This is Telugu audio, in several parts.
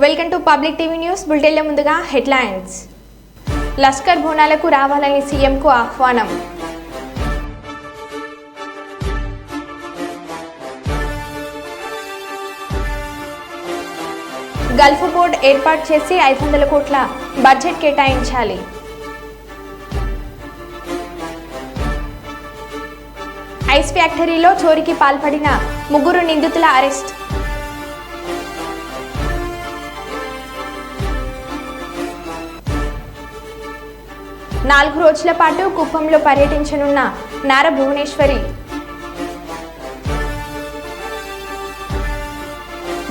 Welcome to public TV news. బులెటిన్ల ముందుగా హెడ్లైన్స్. లష్కర్ బోనాలకు రావాలని సీఎంకు ఆహ్వానం. గల్ఫ్ బోర్డు ఏర్పాటు చేసి 500 కోట్ల బడ్జెట్ కేటాయించాలి. ఐస్ ఫ్యాక్టరీలో చోరీకి పాల్పడిన 3 నిందితుల అరెస్ట్. నాలుగు రోజుల పాటు కుప్పంలో పర్యటించనున్న నారా భువనేశ్వరి.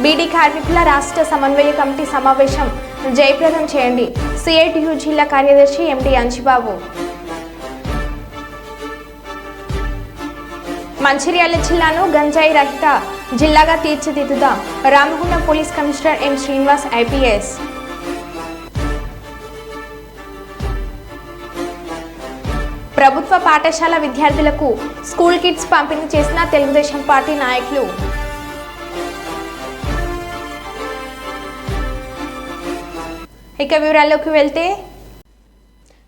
బీడీ కార్మికుల రాష్ట్ర సమన్వయ కమిటీ సమావేశం జయప్రదం చేయండి. సిఐటియు జిల్లా కార్యదర్శి ఎండి అంజిబాబు. మంచిర్యాల జిల్లాను గంజాయి రహిత జిల్లాగా తీర్చిదిద్దుదాం. Ramagundam police commissioner M Srinivas IPS. ప్రభుత్వ పాఠశాల విద్యార్థులకు స్కూల్ కిట్స్ పంపిణీ చేసిన తెలుగుదేశం పార్టీ నాయకులు. ఇక వివరాల్లోకి వెళ్తే,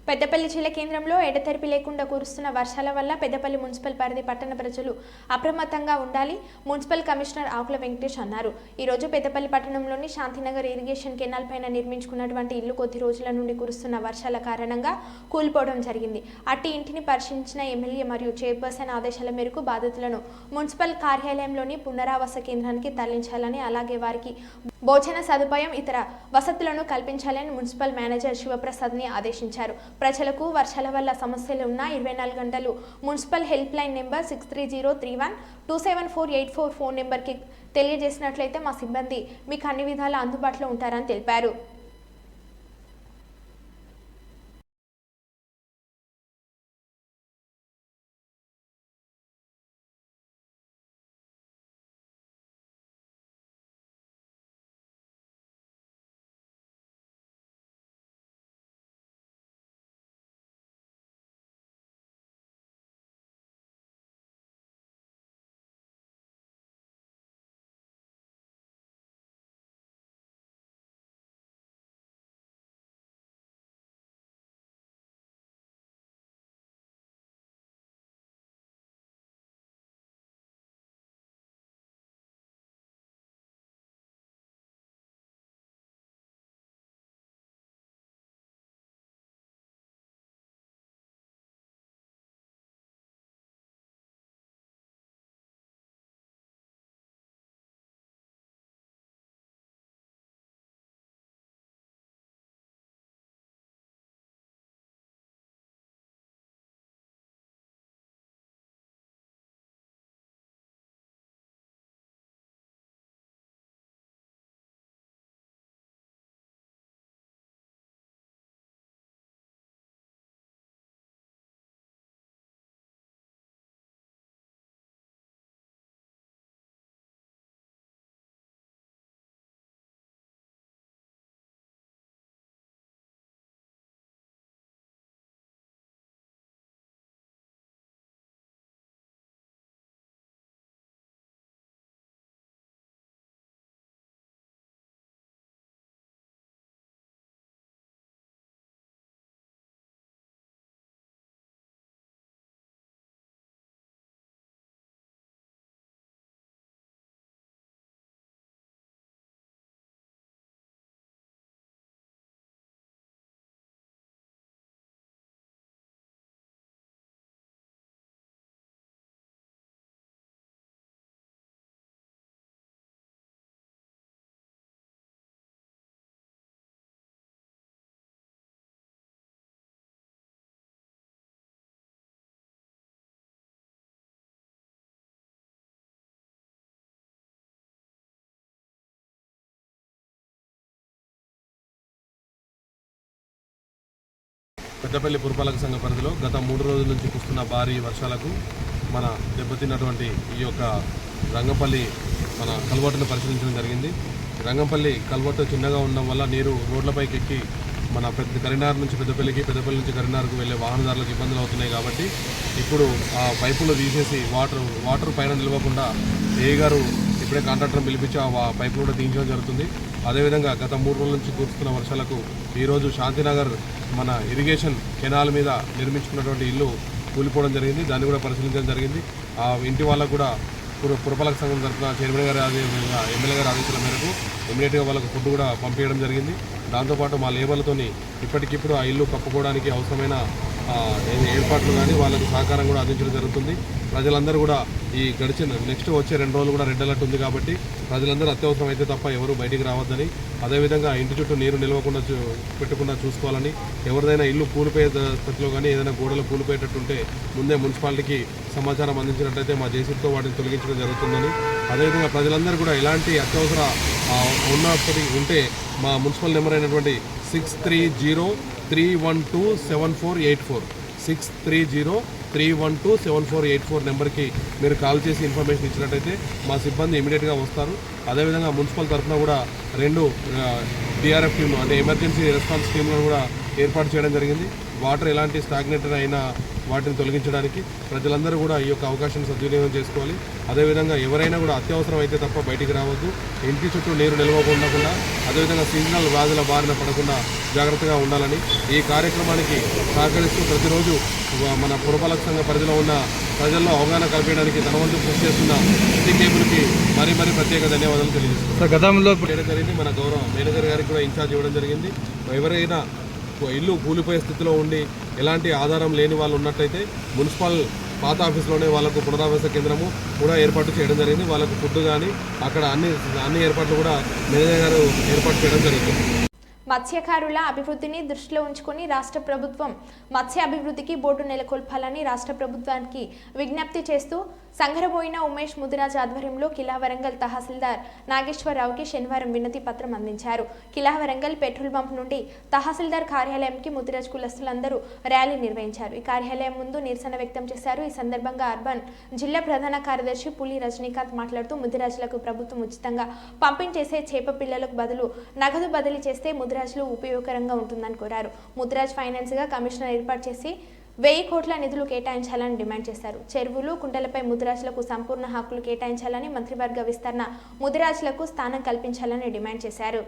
పెద్దపల్లి జిల్లా కేంద్రంలో ఎడతెరిపి లేకుండా కురుస్తున్న వర్షాల వల్ల పెద్దపల్లి మున్సిపల్ పరిధి పట్టణ ప్రజలు అప్రమత్తంగా ఉండాలి మున్సిపల్ కమిషనర్ ఆకుల వెంకటేష్ అన్నారు. ఈ రోజు పెద్దపల్లి పట్టణంలోని శాంతినగర్ ఇరిగేషన్ కెనాల్ పైన నిర్మించుకున్నటువంటి ఇల్లు కొద్ది రోజుల నుండి కురుస్తున్న వర్షాల కారణంగా కూలిపోవడం జరిగింది. అట్టి ఇంటిని పరిశీలించిన ఎమ్మెల్యే మరియు చైర్పర్సన్ ఆదేశాల మేరకు బాధితులను మున్సిపల్ కార్యాలయంలోని పునరావాస కేంద్రానికి తరలించాలని, అలాగే వారికి భోజన సదుపాయం, ఇతర వసతులను కల్పించాలని మున్సిపల్ మేనేజర్ శివప్రసాద్ని ఆదేశించారు. ప్రజలకు వర్షాల వల్ల సమస్యలు ఉన్న 24 గంటలు municipal help line number 6303127484 phone నెంబర్కి తెలియజేసినట్లయితే మా సిబ్బంది మీకు అన్ని విధాలా అందుబాటులో ఉంటారని తెలిపారు. పెద్దపల్లి పురపాలక సంఘ పరిధిలో గత 3 రోజుల నుంచి కురుస్తున్న భారీ వర్షాలకు మన దెబ్బతిన్నటువంటి ఈ యొక్క రంగంపల్లి మన కల్వర్టును పరిశీలించడం జరిగింది. రంగంపల్లి కల్వర్టు చిన్నగా ఉండడం వల్ల నీరు రోడ్లపైకి ఎక్కి మన కరీంనగర్ నుంచి పెద్దపల్లికి, పెద్దపల్లి నుంచి కరీంనగర్కు వెళ్ళే వాహనదారులకు ఇబ్బందులు అవుతున్నాయి. కాబట్టి ఇప్పుడు ఆ పైపులు తీసేసి వాటర్ పైన నిలవకుండా ఏ గారు ఇప్పుడే కాంట్రాక్టర్ని పిలిపించి ఆ పైపులు కూడా తీయించడం జరుగుతుంది. అదేవిధంగా గత 3 రోజుల నుంచి కురుస్తున్న వర్షాలకు ఈరోజు శాంతినగర్ మన ఇరిగేషన్ కెనాల్ మీద నిర్మించుకున్నటువంటి ఇల్లు కూలిపోవడం జరిగింది. దాన్ని కూడా పరిశీలించడం జరిగింది. ఆ ఇంటి వాళ్ళకు కూడా పురపాలక సంఘం తరఫున చైర్మన్ గారి ఆదేశంగా ఎమ్మెల్యే గారి ఆదేశాల మేరకు ఇమీడియట్గా వాళ్ళకు ఫుడ్ కూడా పంపించడం జరిగింది. దాంతోపాటు మా లేబర్లతోని ఇప్పటికిప్పుడు ఆ ఇల్లు కప్పుకోవడానికి అవసరమైన ఏర్పాట్లు కానీ వాళ్ళకు సహకారం కూడా అందించడం జరుగుతుంది. ప్రజలందరూ కూడా ఈ గడిచిన నెక్స్ట్ వచ్చే 2 రోజులు కూడా రెడ్ అలర్ట్ ఉంది కాబట్టి ప్రజలందరూ అత్యవసరం అయితే తప్ప ఎవరు బయటికి రావద్దని, అదేవిధంగా ఇంటి చుట్టూ నీరు నిలవకుండా పెట్టకుండా చూసుకోవాలని, ఎవరిదైనా ఇల్లు కూలిపోయే స్థితిలో కానీ ఏదైనా గోడలు కూలిపోయేటట్టుంటే ముందే మున్సిపాలిటీకి సమాచారం అందించినట్లయితే మా జేసీబీతో వాటిని తొలగించడం జరుగుతుందని, అదేవిధంగా ప్రజలందరూ కూడా ఎలాంటి అత్యవసర ఉన్నప్పటికీ ఉంటే మా మున్సిపల్ నెంబర్ అయినటువంటి 6303127484 6303127484 నెంబర్కి మీరు కాల్ చేసి ఇన్ఫర్మేషన్ ఇచ్చినట్టయితే మా సిబ్బంది ఇమీడియట్గా వస్తారు. అదేవిధంగా మున్సిపల్ తరఫున కూడా 2 డిఆర్ఎఫ్ టీంలు అంటే ఎమర్జెన్సీ రెస్పాన్స్ టీంలను కూడా ఏర్పాటు చేయడం జరిగింది. వాటర్ ఎలాంటి స్టాగ్నేటెడ్ అయినా వాటిని తొలగించడానికి ప్రజలందరూ కూడా ఈ యొక్క అవకాశాన్ని సద్వినియోగం చేసుకోవాలి. అదేవిధంగా ఎవరైనా కూడా అత్యవసరం అయితే తప్ప బయటికి రావద్దు. ఇంటి చుట్టూ నీరు నిల్వకుండా అదేవిధంగా సీజనల్ వ్యాధుల బారిన పడకుండా జాగ్రత్తగా ఉండాలని ఈ కార్యక్రమానికి సహకరిస్తూ ప్రతిరోజు మన పురపాలక సంఘ పరిధిలో ఉన్న ప్రజల్లో అవగాహన కల్పించడానికి తన వంతు కృషి చేస్తున్న సిటీ కేబుల్కి మరీ ప్రత్యేక ధన్యవాదాలు తెలియజేస్తున్నాం. గతంలో జరిగింది మన గౌరవ మేనేజర్ గారికి కూడా ఇన్ఛార్జ్ ఇవ్వడం జరిగింది. ఎవరైనా ఇల్లు కూలిపోయే స్థితిలో ఉండి ఎలాంటి ఆధారం లేని వాళ్ళు ఉన్నట్టయితే మున్సిపల్ పాత ఆఫీస్లోనే వాళ్ళకు పునరావాస కేంద్రము కూడా ఏర్పాటు చేయడం జరిగింది. వాళ్ళకు ఫుడ్ కానీ అక్కడ అన్ని ఏర్పాట్లు కూడా మేనేజర్ గారు ఏర్పాటు చేయడం జరుగుతుంది. మత్స్యకారుల అభివృద్ధిని దృష్టిలో ఉంచుకొని రాష్ట్ర ప్రభుత్వం మత్స్య అభివృద్ధికి బోర్డు నెలకొల్పాలని రాష్ట్ర ప్రభుత్వానికి విజ్ఞప్తి చేస్తూ సంగరబోయిన ఉమేష్ ముదిరాజ్ ఆధ్వర్యంలో కిలా వరంగల్ తహసీల్దార్ నాగేశ్వరరావుకి శనివారం వినతి పత్రం అందించారు. కిలా వరంగల్ పెట్రోల్ బంక్ నుండి తహసీల్దార్ కార్యాలయంకి ముదిరాజ్ కులస్తులందరూ ర్యాలీ నిర్వహించారు. ఈ కార్యాలయం ముందు నిరసన వ్యక్తం చేశారు. ఈ సందర్భంగా అర్బన్ జిల్లా ప్రధాన కార్యదర్శి పులి రజనీకాంత్ మాట్లాడుతూ ముదిరాజులకు ప్రభుత్వం ఉచితంగా పంపించేసే చేప పిల్లలకు బదులు నగదు బదిలీ చేస్తే ముదిరాజులు ఉపయోగకరంగా ఉంటుందని కోరారు. ముదిరాజ్ ఫైనాన్స్ గా కమిషనర్ ఏర్పాటు చేసి 1000 కోట్ల నిధులు కేటాయించాలని డిమాండ్ చేశారు. చెరువులు కుంటలపై ముదిరాజులకు సంపూర్ణ హక్కులు కేటాయించాలని, మంత్రివర్గ విస్తరణ ముదిరాజులకు స్థానం కల్పించాలని డిమాండ్ చేశారు.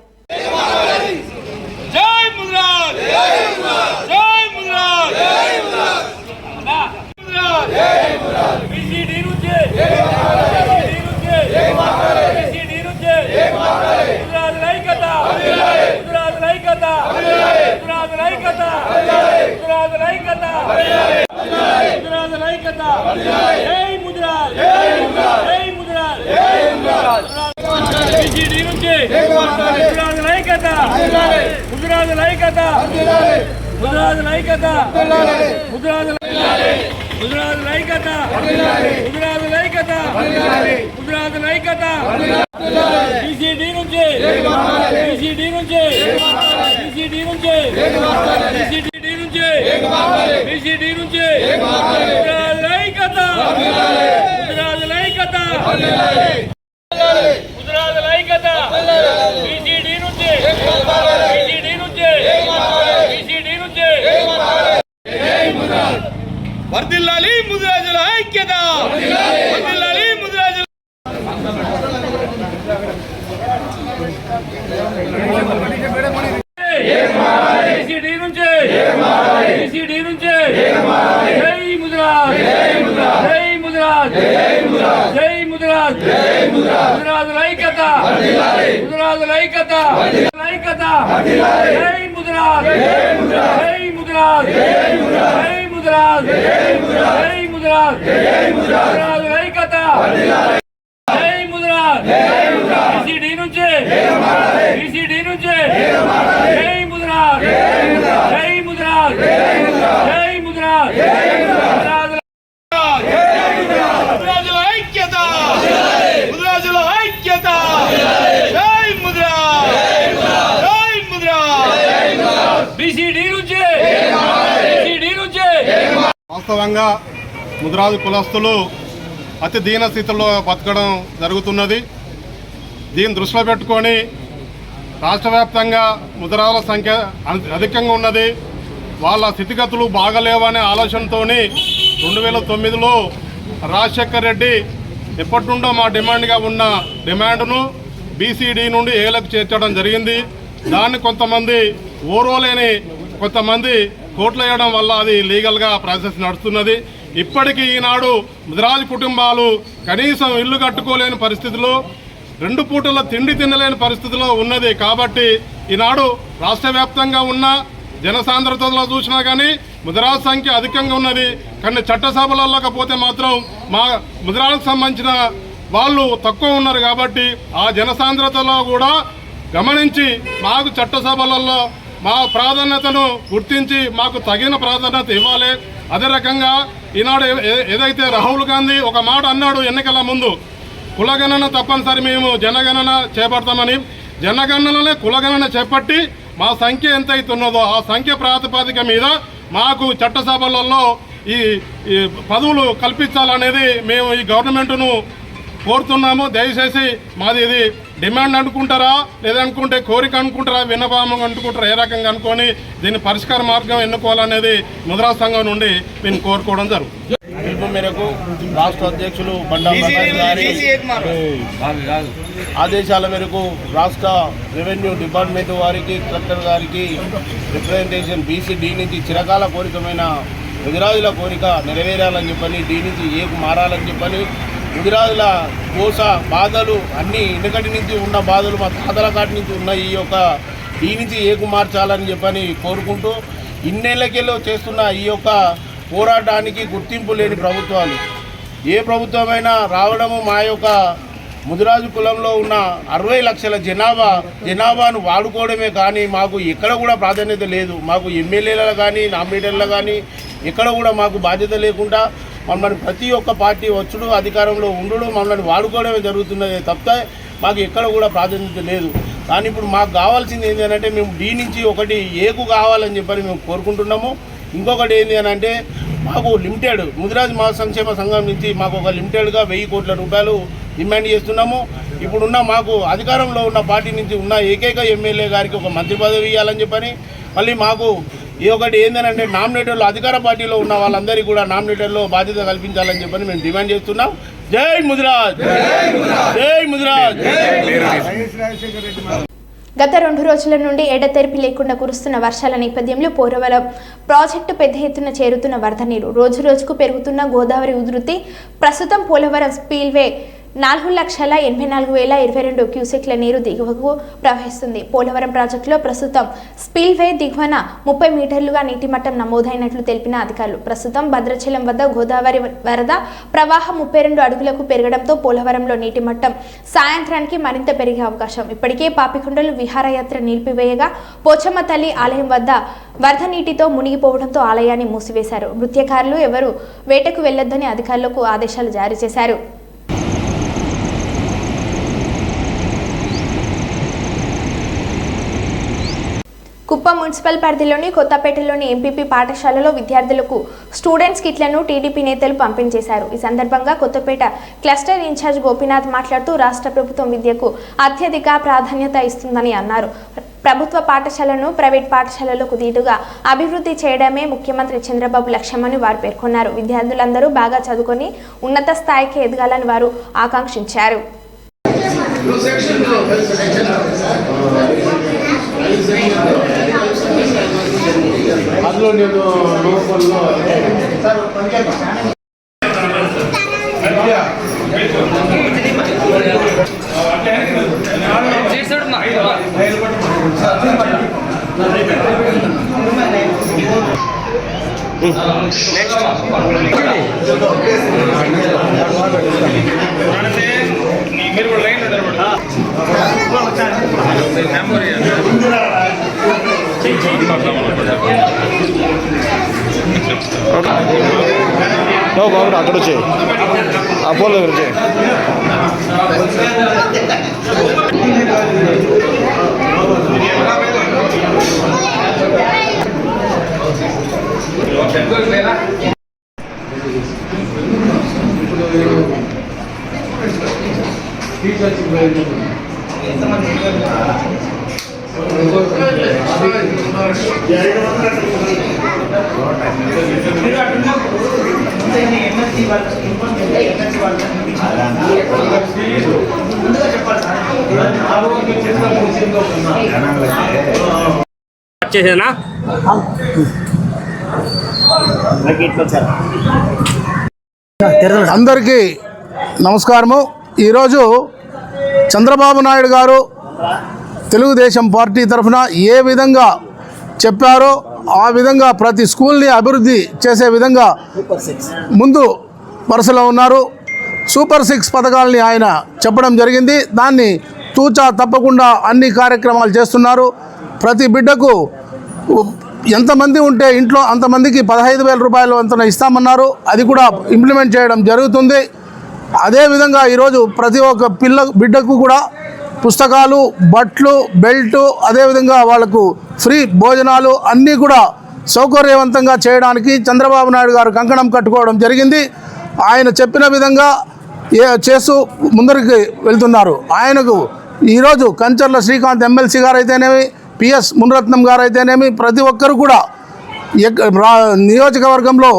వర్ధిల్లాలి ముదిరాజుల ఐక్యత, వర్ధిల్లాలి ముదిరాజుల వాస్తవంగా ముదిరాజు కులస్తులు అతి దీన స్థితిలో బతకడం జరుగుతున్నది. దీన్ని దృష్టిలో పెట్టుకొని రాష్ట్ర వ్యాప్తంగా ముదిరాజుల సంఖ్య అధికంగా ఉన్నది. వాళ్ళ స్థితిగతులు బాగలేవనే ఆలోచనతో 2009లో రాజశేఖర్ రెడ్డి ఎప్పటి నుండో మా డిమాండ్గా ఉన్న డిమాండ్ను బీసీడీ నుండి ఏలకు చేర్చడం జరిగింది. దాన్ని కొంతమంది ఓర్వలేని కొంతమంది కోట్లు వేయడం వల్ల అది లీగల్గా ప్రాసెస్ నడుస్తున్నది. ఇప్పటికీ ఈనాడు ముదిరాజు కుటుంబాలు కనీసం ఇల్లు కట్టుకోలేని పరిస్థితిలో, 2 పూటల తిండి తినలేని పరిస్థితిలో ఉన్నది. కాబట్టి ఈనాడు రాష్ట్ర వ్యాప్తంగా ఉన్న జనసాంద్రతలో చూసినా కానీ ముదిరాజు సంఖ్య అధికంగా ఉన్నది. కానీ చట్టసభలలోకి పోతే మాత్రం మా ముదిరాజుకు సంబంధించిన వాళ్ళు తక్కువ ఉన్నారు. కాబట్టి ఆ జనసాంద్రతలో కూడా గమనించి మాకు చట్టసభలలో మా ప్రాధాన్యతను గుర్తించి మాకు తగిన ప్రాధాన్యత ఇవ్వాలి. అదే రకంగా ఈనాడు ఏదైతే రాహుల్ గాంధీ ఒక మాట అన్నాడు ఎన్నికల ముందు, కులగణన తప్పనిసరి మేము జనగణన చేపడతామని. జనగణనలే కులగణన చేపట్టి మా సంఖ్య ఎంత అవుతున్నదో ఆ సంఖ్య ప్రాతిపదిక మీద మాకు చట్టసభలలో ఈ పదవులు కల్పించాలనేది మేము ఈ గవర్నమెంట్ను కోరుతున్నాము. దయచేసి మాది ఇది డిమాండ్ అనుకుంటారా, లేదనుకుంటే కోరిక అనుకుంటారా, విన్నపాము అనుకుంటారా, ఏ రకంగా అనుకొని దీన్ని పరిష్కార మార్గం ఎన్నుకోవాలనేది ముదిరాజు సంఘం నుండి మేము కోరుకోవడం జరుగుతుంది. పిలుపు మేరకు రాష్ట్ర అధ్యక్షులు బండా గారి ఆదేశాల మేరకు రాష్ట్ర రెవెన్యూ డిపార్ట్మెంట్ వారికి, కలెక్టర్ గారికి రిప్రజెంటేషన్ బీసీడీ నుంచి చిరకాల కోరికమైన ముదిరాజుల కోరిక నెరవేరాలని చెప్పని, డీ నుంచి ఏకు మారాలని చెప్పని, ముదిరాజుల కోస బాధలు అన్నీ వెనకటి నుంచి ఉన్న బాధలు మా తాతల కాటి నుంచి ఉన్న ఈ యొక్క డీ నుంచి ఏకు మార్చాలని చెప్పని కోరుకుంటూ, ఇన్నేళ్లకెళ్ళో చేస్తున్న ఈ యొక్క పోరాటానికి గుర్తింపు లేని ప్రభుత్వాలు ఏ ప్రభుత్వమైనా రావడము మా యొక్క ముదిరాజు కులంలో ఉన్న 60 లక్షల జనాభాను వాడుకోవడమే కానీ మాకు ఎక్కడ కూడా ప్రాధాన్యత లేదు. మాకు ఎమ్మెల్యేలు కానీ నామినేటర్లు కానీ ఎక్కడ కూడా మాకు బాధ్యత లేకుండా మమ్మల్ని ప్రతి ఒక్క పార్టీ వచ్చుడు అధికారంలో ఉండడం మమ్మల్ని వాడుకోవడమే జరుగుతున్నది తప్పితే మాకు ఎక్కడ కూడా ప్రాధాన్యత లేదు. కానీ ఇప్పుడు మాకు కావాల్సింది ఏంటి అంటే మేము డీ నుంచి ఒకటి ఏకు కావాలని చెప్పని మేము కోరుకుంటున్నాము. ఇంకొకటి ఏంటి అని అంటే మాకు లిమిటెడ్ ముదిరాజు మా సంక్షేమ సంఘం నుంచి మాకు ఒక లిమిటెడ్గా 1000 కోట్ల రూపాయలు డిమాండ్ చేస్తున్నాము. ఇప్పుడున్న మాకు అధికారంలో ఉన్న పార్టీ నుంచి ఉన్న ఏకైక ఎమ్మెల్యే గారికి ఒక మంత్రి పదవి ఇవ్వాలని చెప్పని, మళ్ళీ మాకు ఈ ఒకటి ఏంటంటే నామినేటర్లు అధికార పార్టీలో ఉన్న వాళ్ళందరికీ కూడా నామినేటర్లో బాధ్యత కల్పించాలని చెప్పని మేము డిమాండ్ చేస్తున్నాం. జై ముదిరాజ్, జై ముదిరాజ్. గత 2 రోజుల నుండి ఎడతెరిపి లేకుండా కురుస్తున్న వర్షాల నేపథ్యంలో పోలవరం ప్రాజెక్టు పెద్ద ఎత్తున చేరుతున్న వరద నీరు, రోజు రోజుకు పెరుగుతున్న గోదావరి ఉధృతి. ప్రస్తుతం పోలవరం స్పిల్వే 4,84,022 క్యూసెక్ల నీరు దిగువకు ప్రవహిస్తుంది. పోలవరం ప్రాజెక్టులో ప్రస్తుతం స్పిల్వే దిగువన 30 మీటర్లుగా నీటి మట్టం నమోదైనట్లు తెలిపిన అధికారులు. ప్రస్తుతం భద్రాచలం వద్ద గోదావరి వరద ప్రవాహం 32 అడుగులకు పెరగడంతో పోలవరంలో నీటి మట్టం సాయంత్రానికి మరింత పెరిగే అవకాశం. ఇప్పటికే పాపికొండలు విహారయాత్ర నిలిపివేయగా పోచమ్మ తల్లి ఆలయం వద్ద వరద నీటితో మునిగిపోవడంతో ఆలయాన్ని మూసివేశారు. నృత్యకారులు ఎవరు వేటకు వెళ్లొద్దని అధికారులకు ఆదేశాలు జారీ చేశారు. కుప్పం మున్సిపల్ పరిధిలోని కొత్తపేటలోని ఎంపీపీ పాఠశాలలో విద్యార్థులకు స్టూడెంట్స్ కిట్లను టీడీపీ నేతలు పంపిణీ చేశారు. ఈ సందర్భంగా కొత్తపేట క్లస్టర్ ఇన్ఛార్జ్ గోపీనాథ్ మాట్లాడుతూ రాష్ట్ర ప్రభుత్వం విద్యకు అత్యధిక ప్రాధాన్యత ఇస్తుందని అన్నారు. ప్రభుత్వ పాఠశాలను ప్రైవేట్ పాఠశాలలకు దీటుగా అభివృద్ధి చేయడమే ముఖ్యమంత్రి చంద్రబాబు లక్ష్యమని వారు పేర్కొన్నారు. విద్యార్థులందరూ బాగా చదువుకొని ఉన్నత స్థాయికి ఎదగాలని వారు ఆకాంక్షించారు. అందులో నేను లోపల్లో మీరు కూడా లైన్ బాబు అక్కడ వచ్చే ఆ పోల్ దగ్గర వచ్చే చేసేనా అందరికీ నమస్కారము. ఈరోజు చంద్రబాబు నాయుడు గారు తెలుగుదేశం పార్టీ తరఫున ఏ విధంగా చెప్పారో ఆ విధంగా ప్రతి స్కూల్ని అభివృద్ధి చేసే విధంగా ముందు వరుసలో ఉన్నారు. సూపర్ 6 పథకాలని ఆయన చెప్పడం జరిగింది. దాన్ని తూచా తప్పకుండా అన్ని కార్యక్రమాలు చేస్తున్నారు. ప్రతి బిడ్డకు ఎంతమంది ఉంటే ఇంట్లో అంతమందికి 15,000 రూపాయలు వంతున ఇస్తామన్నారు. అది కూడా ఇంప్లిమెంట్ చేయడం జరుగుతుంది. అదేవిధంగా ఈరోజు ప్రతి ఒక్క బిడ్డకు కూడా పుస్తకాలు, బట్లు, బెల్టు, అదేవిధంగా వాళ్లకు ఫ్రీ భోజనాలు అన్నీ కూడా సౌకర్యవంతంగా చేయడానికి చంద్రబాబు నాయుడు గారు కంకణం కట్టుకోవడం జరిగింది. ఆయన చెప్పిన విధంగా చేస్తూ ముందరికి వెళ్తున్నారు. ఆయనకు ఈరోజు కంచర్ల శ్రీకాంత్ ఎమ్మెల్సీ గారు అయితేనేమి, పిఎస్ మునిరత్నం గారు అయితేనేమి, ప్రతి ఒక్కరు కూడా నియోజకవర్గంలో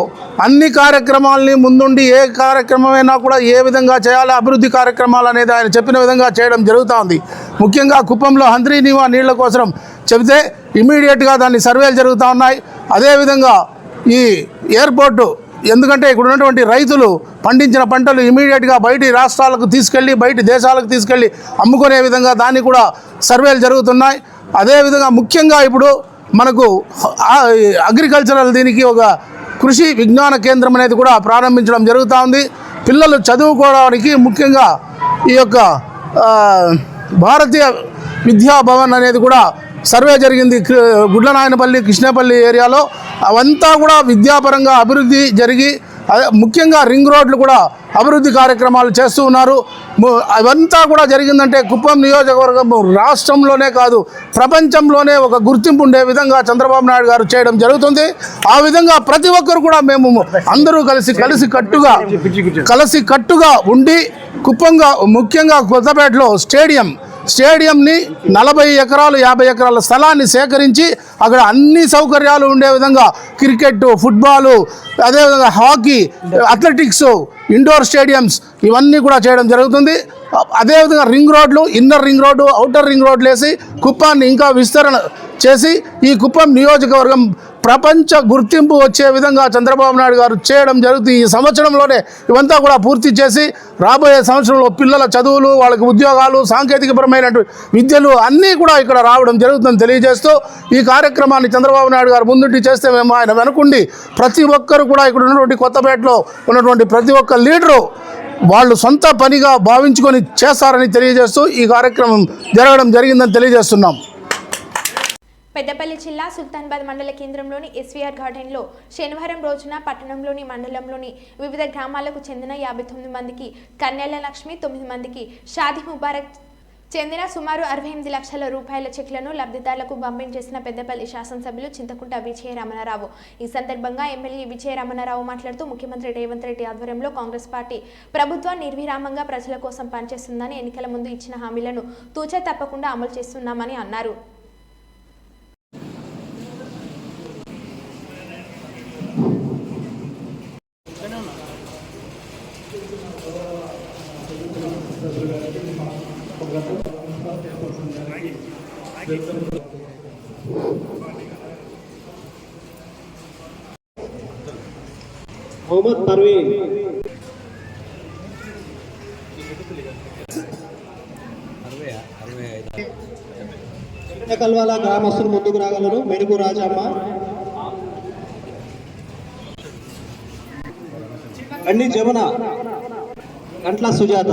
అన్ని కార్యక్రమాలని ముందుండి ఏ కార్యక్రమమైనా కూడా ఏ విధంగా చేయాలి, అభివృద్ధి కార్యక్రమాలు అనేది ఆయన చెప్పిన విధంగా చేయడం జరుగుతూ ఉంది. ముఖ్యంగా కుప్పంలో హంద్రీనీవా నీళ్ల కోసం చెబితే ఇమీడియట్గా దాన్ని సర్వేలు జరుగుతూ ఉన్నాయి. అదేవిధంగా ఈ ఎయిర్పోర్టు, ఎందుకంటే ఇక్కడ ఉన్నటువంటి రైతులు పండించిన పంటలు ఇమీడియట్గా బయటి రాష్ట్రాలకు తీసుకెళ్ళి బయటి దేశాలకు తీసుకెళ్ళి అమ్ముకునే విధంగా దాన్ని కూడా సర్వేలు జరుగుతున్నాయి. అదేవిధంగా ముఖ్యంగా ఇప్పుడు మనకు అగ్రికల్చరల్ దీనికి ఒక కృషి విజ్ఞాన కేంద్రం అనేది కూడా ప్రారంభించడం జరుగుతూ ఉంది. పిల్లలు చదువుకోవడానికి ముఖ్యంగా ఈ యొక్క భారతీయ విద్యా భవన్ అనేది కూడా సర్వే జరిగింది గుడ్లనాయనపల్లి, కృష్ణపల్లి ఏరియాలో. అవంతా కూడా విద్యాపరంగా అభివృద్ధి జరిగి ముఖ్యంగా రింగ్ రోడ్లు కూడా అభివృద్ధి కార్యక్రమాలు చేస్తూ ఉన్నారు. అవంతా కూడా జరిగిందంటే కుప్పం నియోజకవర్గం రాష్ట్రంలోనే కాదు ప్రపంచంలోనే ఒక గుర్తింపు ఉండే విధంగా చంద్రబాబు నాయుడు గారు చేయడం జరుగుతుంది. ఆ విధంగా ప్రతి ఒక్కరు కూడా మేము అందరూ కలిసి కట్టుగా ఉండి కుప్పంగా ముఖ్యంగా కొత్తపేటలో స్టేడియంని 40 ఎకరాలు 50 ఎకరాల స్థలాన్ని సేకరించి అక్కడ అన్ని సౌకర్యాలు ఉండే విధంగా క్రికెట్, ఫుట్బాలు, అదేవిధంగా హాకీ, అథ్లెటిక్స్, ఇండోర్ స్టేడియంస్ ఇవన్నీ కూడా చేయడం జరుగుతుంది. అదేవిధంగా రింగ్ రోడ్లు, inner ring road, outer ring రోడ్లు వేసి కుప్పాన్ని ఇంకా విస్తరణ చేసి ఈ కుప్పం నియోజకవర్గం ప్రపంచ గుర్తింపు వచ్చే విధంగా చంద్రబాబు నాయుడు గారు చేయడం జరుగుతుంది. ఈ సంవత్సరంలోనే ఇవంతా కూడా పూర్తి చేసి రాబోయే సంవత్సరంలో పిల్లల చదువులు, వాళ్ళకి ఉద్యోగాలు, సాంకేతికపరమైనటువంటి విద్యలు అన్నీ కూడా ఇక్కడ రావడం జరుగుతుందని తెలియజేస్తూ ఈ కార్యక్రమాన్ని చంద్రబాబు నాయుడు గారు ముందుండి చేస్తే మేము ఆయన వెనుకుండి ప్రతి ఒక్కరు కూడా ఇక్కడ ఉన్నటువంటి కొత్తపేటలో ఉన్నటువంటి ప్రతి ఒక్క లీడరు వాళ్ళు సొంత పనిగా భావించుకొని చేస్తారని తెలియజేస్తూ ఈ కార్యక్రమం జరగడం జరిగిందని తెలియజేస్తున్నాం. పెద్దపల్లి జిల్లా సుల్తాన్బాద్ మండల కేంద్రంలోని ఎస్వీఆర్ గార్డెన్లో శనివారం రోజున పట్టణంలోని మండలంలోని వివిధ గ్రామాలకు చెందిన 59 మందికి కన్యాల లక్ష్మి, 9 మందికి షాదీ ముబారక్ చెందిన సుమారు 68 లక్షల రూపాయల చెక్లను లబ్ధిదారులకు పంపిణీ చేసిన పెద్దపల్లి శాసనసభ్యులు చింతకుంట విజయరమణారావు. ఈ సందర్భంగా ఎమ్మెల్యే విజయరమణారావు మాట్లాడుతూ ముఖ్యమంత్రి రేవంత్ రెడ్డి ఆధ్వర్యంలో కాంగ్రెస్ పార్టీ ప్రభుత్వం నిర్విరామంగా ప్రజల కోసం పనిచేస్తుందని, ఎన్నికల ముందు ఇచ్చిన హామీలను తూచా తప్పకుండా అమలు చేస్తున్నామని అన్నారు. मोहम्मद परवीन కల్వాల గ్రామస్తులు ముందుకు రాగలరు. మెడుగు రాజమ్మ, అన్ని జమున, కంట్ల సుజాత,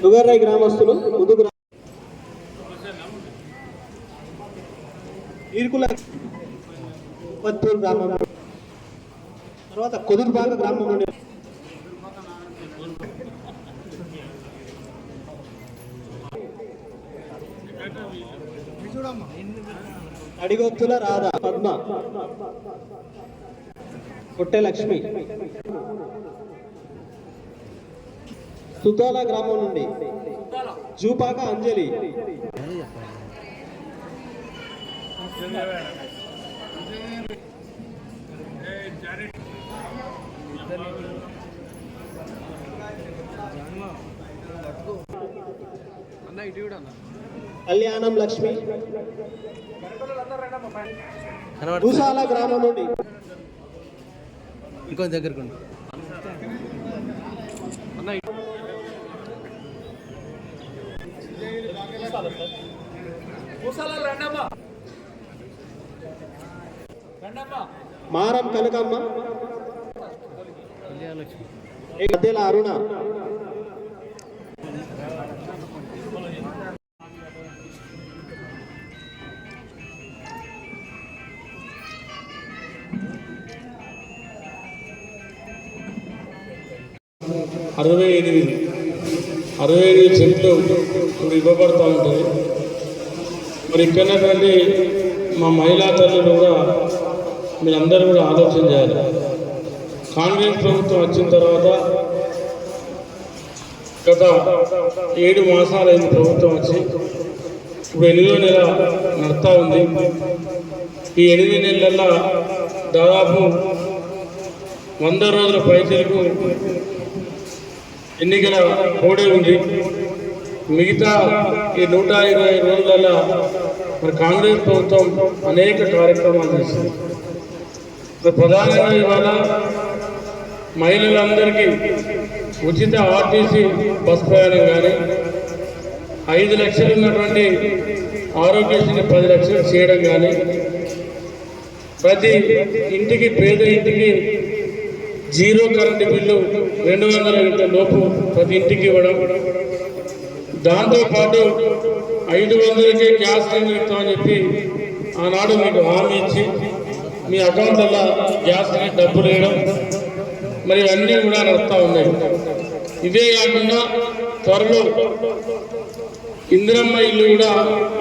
దుగర్రై గ్రామస్తులు ముందుకు ఈర్కుల పత్తూరు గ్రామం, తర్వాత కొదురుబాగ గ్రామం నుండి అడిగొత్తుల రాధ, పద్మ, కొట్టె లక్ష్మి, సుతాల గ్రామం నుండి జూపాక అంజలి, కళ్యాణం లక్ష్మి దూసాల గ్రామం నుండి ఇంకో దగ్గరకు మారం కనకమ్మ మధ్యల అరుణ అరవై ఎనిమిది చెట్లు ఇప్పుడు ఇవ్వబడుతూ ఉంటుంది. మరి ఇక్కడటువంటి మా మహిళా తల్లులు కూడా మీరందరూ కూడా ఆలోచన చేయాలి. కాంగ్రెస్ ప్రభుత్వం వచ్చిన తర్వాత గత 7 మాసాలైన ప్రభుత్వం వచ్చి ఇప్పుడు 8వ నెల నడుస్తూ ఉంది. ఈ 8 నెలల్లో దాదాపు 100 రోజుల పైసలకు ఎన్నికల కోడే ఉంది. మిగతా ఈ 120 రోజులలో మరి కాంగ్రెస్ ప్రభుత్వం అనేక కార్యక్రమాలు చేస్తుంది. ప్రధానంగా ఇవాళ మహిళలందరికీ ఉచిత ఆర్టీసీ బస్ ప్రయాణం కానీ, 5 లక్షలు ఉన్నటువంటి ఆరోగ్యశ్రీని 10 లక్షలు చేయడం కానీ, ప్రతి ఇంటికి పేద ఇంటికి 0 కరెంటు బిల్లు 200 యూనిట్ల లోపు ప్రతి ఇంటికి ఇవ్వడం, దాంతోపాటు 500కే గ్యాస్ సిలిండర్ ఇస్తామని చెప్పి ఆనాడు మీకు హామీ ఇచ్చి మీ అకౌంట్లలో గ్యాస్ డబ్బులు వేయడం, మరి అన్నీ కూడా నడుస్తూ ఉన్నాయి. ఇదే కాకుండా త్వరలో ఇందిరమ్మ ఇల్లు కూడా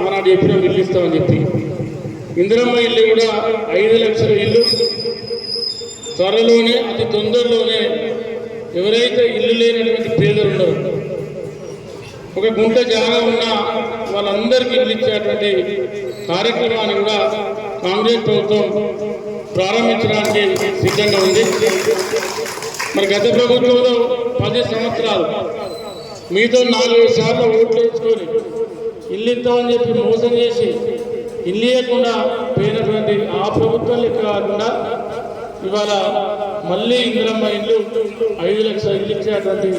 ఆనాడు చెప్పిన ఇల్లు ఇస్తామని చెప్పి ఇందిరమ్మ ఇల్లు కూడా 5 లక్షల ఇల్లు త్వరలోనే, అతి తొందరలోనే ఎవరైతే ఇల్లు లేనటువంటి పేదలు ఉన్నారో, ఒక గుంట జాగా ఉన్నా వాళ్ళందరికీ ఇల్లు ఇచ్చేటువంటి కార్యక్రమాన్ని కూడా కాంగ్రెస్ ప్రభుత్వం ప్రారంభించడానికి సిద్ధంగా ఉంది. మరి గత ప్రభుత్వంలో 10 సంవత్సరాలు మీతో 4 సార్లు ఓట్లు వేసుకొని ఇల్లు ఇస్తామని చెప్పి మోసం చేసి ఇల్లు ఇవ్వకుండా పోయినటువంటి ఆ ప్రభుత్వం లెక్క కాకుండా ఇవాళ మళ్ళీ ఇందిరమ్మ ఇల్లు 5 లక్షల ఇల్లు ఇచ్చేటువంటి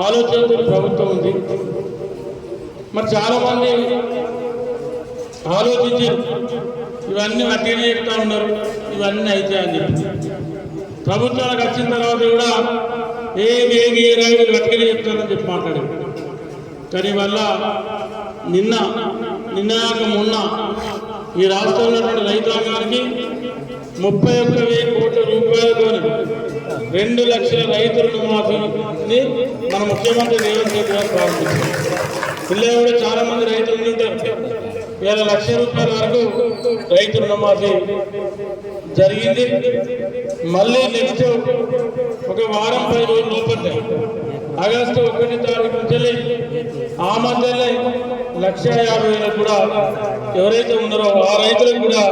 ఆలోచనతో ప్రభుత్వం ఉంది. మరి చాలామంది ఆలోచించి ఇవన్నీ వడ్డీని చెప్తా ఉన్నారు, ఇవన్నీ అయితే అని చెప్పి ప్రభుత్వాలకు వచ్చిన తర్వాత కూడా ఏమి రైతులు వడ్డీని చెప్తారని చెప్పి మాట్లాడారు. కానీ వల్ల నిన్న మొన్న ఈ రాష్ట్రంలో ఉన్నటువంటి రైతాంగానికి 31,000 కోట్ల రూపాయలతో 2 లక్షల రైతు రుణమాఫీని మన ముఖ్యమంత్రి రేవంత్ రెడ్డి గారు ప్రారంభించారు. పిల్లలు కూడా చాలా మంది రైతులు ఉంటారు. 1,000 లక్షల రూపాయల వరకు రైతు రుణమాఫీ జరిగింది. మళ్ళీ నెక్స్ట్ ఒక వారం 10 రోజుల లోపల ఆగస్టు 1 తారీఖు నుంచి ఆ మధ్యలో 1,50,000 కూడా ఎవరైతే ఉన్నారో ఆ రైతులకు కూడా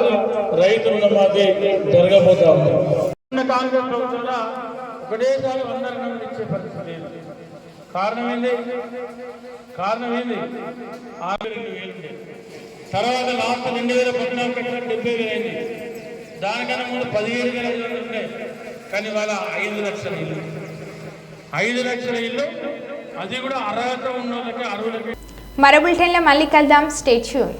రైతు రుణమాఫీ జరగబోతా ఉంది. కాంగ్రెస్ ప్రభుత్వంలో ఒకటేసారి 100 రుణాలు ఇచ్చే పరిస్థితి లేదు. కారణం ఏంది? 62,000 తర్వాత లాస్ట్ 2014 70,000 అయింది. దానికన్నా ముందు 17,000 ఉండే. కానీ వాళ్ళ 5 లక్షల ఇల్లు 5 లక్షల ఇల్లు, అది కూడా అర్హత ఉన్న వాళ్ళకి 60 లక్షలు. మరో బులెటిన్లో మళ్ళీ కలుద్దాం. Stay tune.